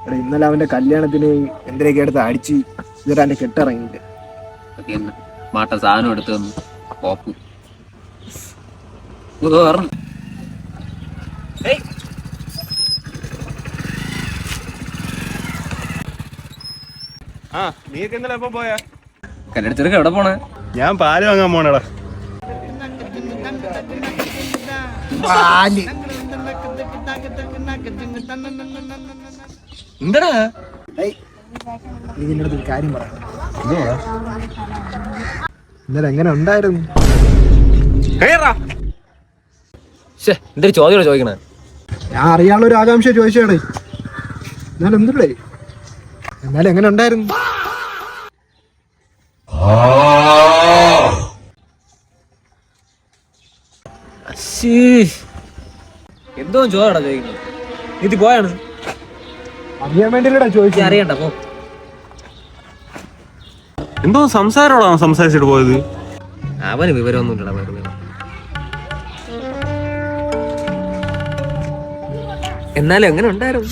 എടാ ഇന്നലെ അവന്റെ കല്യാണത്തിന് എന്തിനൊക്കെ എടുത്ത് അടിച്ച് ഇതൊരു അവന്റെ കെട്ടിറങ്ങിയില്ല. മാട്ട സാധനം എടുത്തു തന്നു പോപ്പ്. നീക്ക് ഇന്നലെ എപ്പോ പോയാ? കല്ലെടുത്തെടുക്ക എവിടെ പോണേ? ഞാൻ പാല് വാങ്ങാൻ പോണടാ. എന്താടാ നീ നിന്റെ അടുത്ത് ഒരു കാര്യം പറയാം. ഇന്നലെ എങ്ങനെ ഉണ്ടായിരുന്നു? എന്തൊരു ചോദ്യം ചോദിക്കണേ? ഞാൻ അറിയാനുള്ള ഒരു ആകാംക്ഷ ചോദിച്ചാടേ. എന്നാലും എന്തുള്ളേ, എന്നാലും എങ്ങനെ ഉണ്ടായിരുന്നു? എന്തോ ചോദടാ ചോദിക്കുന്നത്? ഇത് പോയാണ് അറിയാൻ വേണ്ടിയില്ലടാ ചോദിച്ചു. അറിയണ്ട പോ. എന്തോ സംസാരോടാണ് സംസാരിച്ചിട്ട് പോയത്. അവന് വിവരമൊന്നുമില്ലടാ വെറുതെ. എന്നാലും എങ്ങനെ ഉണ്ടായിരുന്നു?